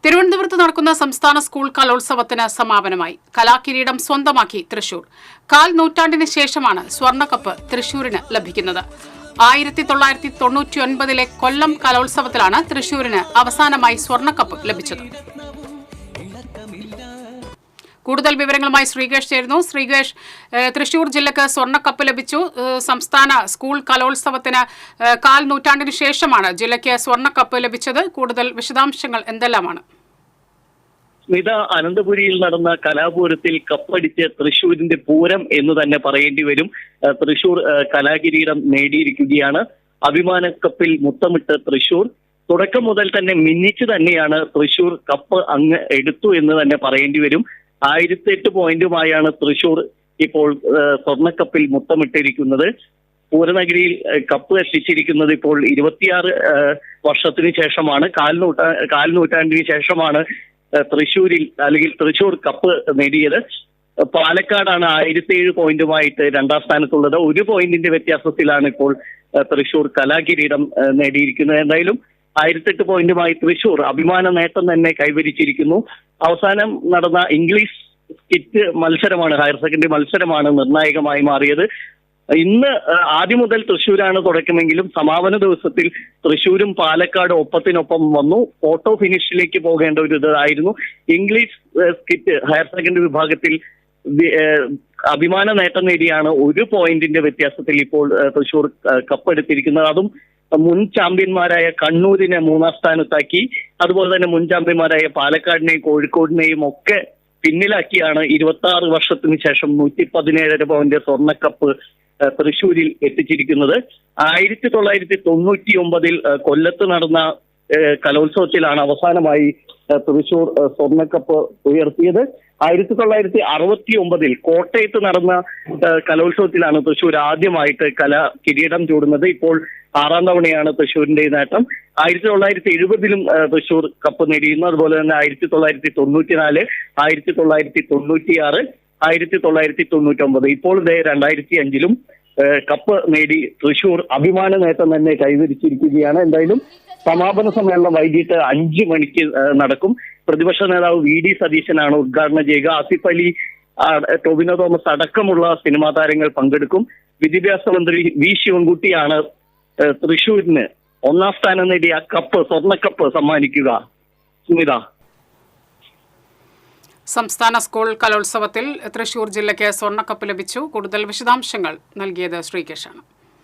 തിരുവനന്തപുരത്ത് നടക്കുന്ന സംസ്ഥാന സ്കൂൾ കലോത്സവത്തിന് സമാപനമായി. കലാകിരീടം സ്വന്തമാക്കി തൃശൂർ. 1/4 നൂറ്റാണ്ടിന് ശേഷമാണ് സ്വർണ്ണക്കപ്പ് തൃശൂരിന് ലഭിക്കുന്നത്. 1999 കൊല്ലം കലോത്സവത്തിലാണ് തൃശൂരിന് അവസാനമായി സ്വർണ്ണക്കപ്പ് ലഭിച്ചത്. കൂടുതൽ വിവരങ്ങളുമായി ശ്രീകേഷ് ചേരുന്നു. ശ്രീകേഷ്, തൃശൂർ ജില്ലക്ക് സ്വർണ്ണക്കപ്പ് ലഭിച്ചു. സംസ്ഥാന സ്കൂൾ കലോത്സവത്തിന് 1/4 നൂറ്റാണ്ടിന് ശേഷമാണ് ജില്ലയ്ക്ക് സ്വർണ്ണക്കപ്പ് ലഭിച്ചത്. കൂടുതൽ വിശദാംശങ്ങൾ എന്തെല്ലാമാണ്? സ്മിത, അനന്തപുരിയിൽ നടന്ന കലാപൂരത്തിൽ കപ്പടിച്ച് തൃശൂരിന്റെ പൂരം എന്ന് തന്നെ പറയേണ്ടി വരും. തൃശൂർ കലാകിരീടം നേടിയിരിക്കുകയാണ്. അഭിമാന കപ്പിൽ മുത്തമിട്ട് തൃശൂർ തുടക്കം മുതൽ തന്നെ മിന്നിച്ചു തന്നെയാണ് തൃശൂർ കപ്പ് അങ്ങ് എടുത്തു എന്ന് തന്നെ പറയേണ്ടി വരും. 1008 പോയിന്റുമായാണ് തൃശൂർ ഇപ്പോൾ സ്വർണ്ണക്കപ്പിൽ മുത്തമിട്ടിരിക്കുന്നത്. പൂരനഗരിയിൽ കപ്പ് എത്തിച്ചിരിക്കുന്നത് ഇപ്പോൾ 26 വർഷത്തിന് ശേഷമാണ്. 1/4 നൂറ്റാണ്ടിന് ശേഷമാണ് തൃശൂരിൽ അല്ലെങ്കിൽ തൃശൂർ കപ്പ് നേടിയത്. പാലക്കാടാണ് 1007 പോയിന്റുമായിട്ട് 2ാം സ്ഥാനത്തുള്ളത്. 1 പോയിന്റിന്റെ വ്യത്യാസത്തിലാണ് ഇപ്പോൾ തൃശൂർ കലാകിരീടം നേടിയിരിക്കുന്നത്. എന്തായാലും 1008 പോയിന്റുമായി തൃശൂർ അഭിമാന നേട്ടം തന്നെ കൈവരിച്ചിരിക്കുന്നു. അവസാനം നടന്ന ഇംഗ്ലീഷ് സ്കിറ്റ് മത്സരമാണ്, ഹയർ സെക്കൻഡറി മത്സരമാണ് നിർണായകമായി മാറിയത്. ഇന്ന് ആദ്യം മുതൽ തൃശ്ശൂരാണ് തുടക്കമെങ്കിലും സമാപന ദിവസത്തിൽ തൃശ്ശൂരും പാലക്കാടും ഒപ്പത്തിനൊപ്പം വന്നു. ഫോട്ടോ ഫിനിഷിലേക്ക് പോകേണ്ട ഒരു ഇതായിരുന്നു. ഇംഗ്ലീഷ് സ്കിറ്റ് ഹയർ സെക്കൻഡറി വിഭാഗത്തിൽ അഭിമാന നേട്ടം നേടിയാണ് 1 പോയിന്റിന്റെ വ്യത്യാസത്തിൽ ഇപ്പോൾ തൃശ്ശൂർ കപ്പെടുത്തിരിക്കുന്നത്. അതും മുൻ ചാമ്പ്യന്മാരായ കണ്ണൂരിനെ 3ാം സ്ഥാനത്താക്കി. അതുപോലെ തന്നെ മുൻ ചാമ്പ്യന്മാരായ പാലക്കാടിനെയും കോഴിക്കോടിനെയും ഒക്കെ പിന്നിലാക്കിയാണ് 26 വർഷത്തിന് ശേഷം 117.5 പവന്റെ സ്വർണ്ണക്കപ്പ് തൃശ്ശൂരിൽ എത്തിച്ചിരിക്കുന്നത്. 1999 കൊല്ലത്ത് നടന്ന കലോത്സവത്തിലാണ് അവസാനമായി തൃശ്ശൂർ സ്വർണ്ണക്കപ്പ് ഉയർത്തിയത്. 1969 കോട്ടയത്ത് നടന്ന കലോത്സവത്തിലാണ് തൃശ്ശൂർ ആദ്യമായിട്ട് കിരീടം ചൂടുന്നത്. ഇപ്പോൾ 6ാം തവണയാണ് തൃശ്ശൂരിന്റെ നേട്ടം. 1970 തൃശ്ശൂർ കപ്പ് നേടിയിരുന്നു. അതുപോലെ തന്നെ 1994, 1996, 1999, ഇപ്പോൾ 2005 കപ്പ് നേടി തൃശ്ശൂർ അഭിമാന നേട്ടം തന്നെ കൈവരിച്ചിരിക്കുകയാണ്. എന്തായാലും സമാപന സമ്മേളനം വൈകിട്ട് 5 മണിക്ക് നടക്കും. പ്രതിപക്ഷ നേതാവ് VD സതീശനാണ് ഉദ്ഘാടനം ചെയ്യുക. ആസിഫ് അലി, ടോവിനോ തോമസ് അടക്കമുള്ള സിനിമാ താരങ്ങൾ പങ്കെടുക്കും. വിദ്യാഭ്യാസ മന്ത്രി V ശിവൻകുട്ടിയാണ് തൃശ്ശൂരിന് 1ാം സ്ഥാനം നേടിയ കപ്പ്, സ്വർണ്ണക്കപ്പ് സമ്മാനിക്കുക. സ്മിത, സംസ്ഥാന സ്കൂൾ കലോത്സവത്തിൽ തൃശൂർ ജില്ലയ്ക്ക് സ്വർണ്ണക്കപ്പ് ലഭിച്ചു. കൂടുതൽ വിശദാംശങ്ങൾ നൽകിയത് ശ്രീകേഷാണ്.